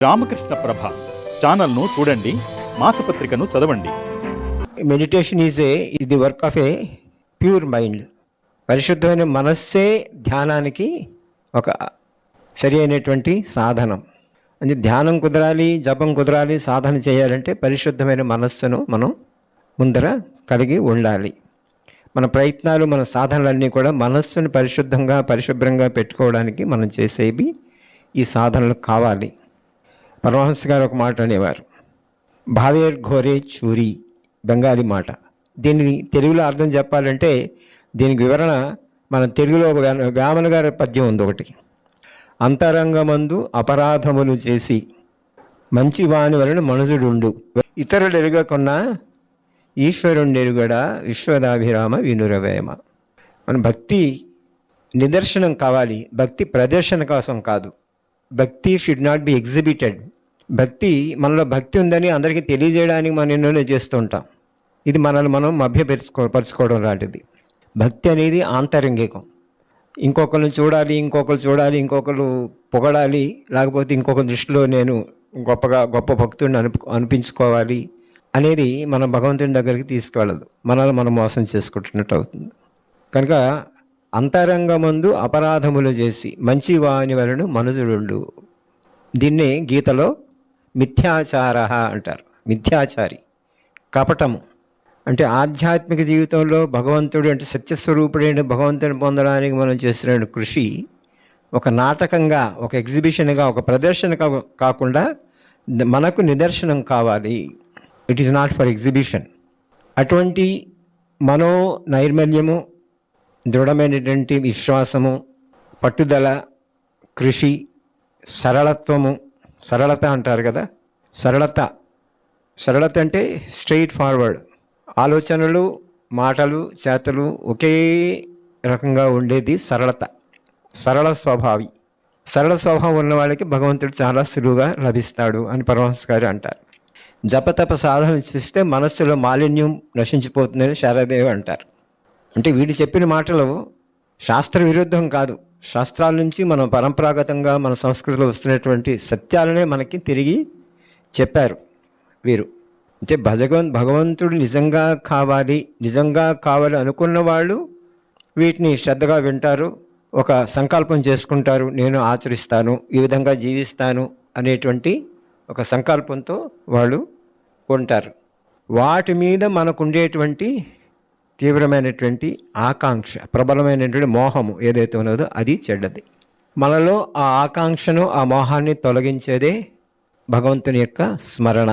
రామకృష్ణ ప్రభ ఛానల్ను చూడండి, మాసపత్రికను చదవండి. Meditation is the work of A pure mind. పరిశుద్ధమైన మనస్సే ధ్యానానికి ఒక సరి అయినటువంటి సాధనం. అంటే ధ్యానం కుదరాలి, జపం కుదరాలి, సాధన చేయాలంటే పరిశుద్ధమైన మనస్సును మనం ముందర కలిగి ఉండాలి. మన ప్రయత్నాలు, మన సాధనలన్నీ కూడా మనస్సును పరిశుభ్రంగా పెట్టుకోవడానికి మనం చేసేవి ఈ సాధనలు కావాలి. పరమహంస గారు ఒక మాట అనేవారు, భావేర్ ఘోరే చూరి, బెంగాలీ మాట. దీన్ని తెలుగులో అర్థం చెప్పాలంటే దీనికి వివరణ మన తెలుగులో ఒక వేమన గారి పద్యం ఉంది ఒకటి. అంతరంగమందు అపరాధములు చేసి మంచి వాని వలన మనుజుడుండు, ఇతరులు ఎరుగకున్నా ఈశ్వరుణ్ణి ఎరుగడా విశ్వదాభిరామ వినురవేమ. మన భక్తి నిదర్శనం కావాలి, భక్తి ప్రదర్శన కోసం కాదు. భక్తి షుడ్ నాట్ బి ఎగ్జిబిటెడ్. భక్తి, మనలో భక్తి ఉందని అందరికీ తెలియజేయడానికి మనం ఎన్నో చేస్తుంటాం. ఇది మనల్ని మనం పరుచుకోవడం లాంటిది. భక్తి అనేది ఆంతరంగికం. ఇంకొకరిని చూడాలి, ఇంకొకరు పొగడాలి, లేకపోతే ఇంకొక దృష్టిలో నేను గొప్ప భక్తుడిని అనిపించుకోవాలి అనేది మన భగవంతుని దగ్గరికి తీసుకువెళ్ళదు, మనల్ని మనం మోసం చేసుకుంటున్నట్టు అవుతుంది. కనుక అంతరంగమందు అపరాధములు చేసి మంచి వాని వలన మనుజుడు, దీన్నే గీతలో మిథ్యాచార అంటారు. మిథ్యాచారి, కపటము. అంటే ఆధ్యాత్మిక జీవితంలో భగవంతుడు అంటే సత్యస్వరూపుడైన భగవంతుని పొందడానికి మనం చేస్తున్న కృషి ఒక నాటకంగా, ఒక ఎగ్జిబిషన్గా, ఒక ప్రదర్శన కాకుండా మనకు నిదర్శనం కావాలి. It is not for exhibition. అటువంటి మనో నైర్మల్యము, దృఢమైనటువంటి విశ్వాసము, పట్టుదల, కృషి, సరళత్వము, సరళత అంటారు కదా, సరళత అంటే స్ట్రెయిట్ ఫార్వర్డ్. ఆలోచనలు, మాటలు, చేతలు ఒకే రకంగా ఉండేది సరళత. సరళ స్వభావం ఉన్న వాళ్ళకి భగవంతుడు చాలా సులువుగా లభిస్తాడు అని పరమహంస గారు అంటారు. జపతప సాధన చేస్తే మనస్సులో మాలిన్యం నశించిపోతుందని శారదేవి అంటారు. అంటే వీళ్ళు చెప్పిన మాటలు శాస్త్ర విరుద్ధం కాదు. శాస్త్రాల నుంచి మనం పరంపరాగతంగా మన సంస్కృతిలో వస్తున్నటువంటి సత్యాలనే మనకి తిరిగి చెప్పారు వీరు. అంటే భగవంతుడు నిజంగా కావాలి అనుకున్న వాళ్ళు వీటిని శ్రద్ధగా వింటారు, ఒక సంకల్పం చేసుకుంటారు, నేను ఆచరిస్తాను, ఈ విధంగా జీవిస్తాను అనేటువంటి ఒక సంకల్పంతో వాళ్ళు ఉంటారు. వాటి మీద మనకు ఉండేటువంటి తీవ్రమైనటువంటి ఆకాంక్ష, ప్రబలమైనటువంటి మోహము ఏదైతే ఉన్నదో అది చెడ్డది. మనలో ఆ ఆకాంక్షను, ఆ మోహాన్ని తొలగించేదే భగవంతుని యొక్క స్మరణ.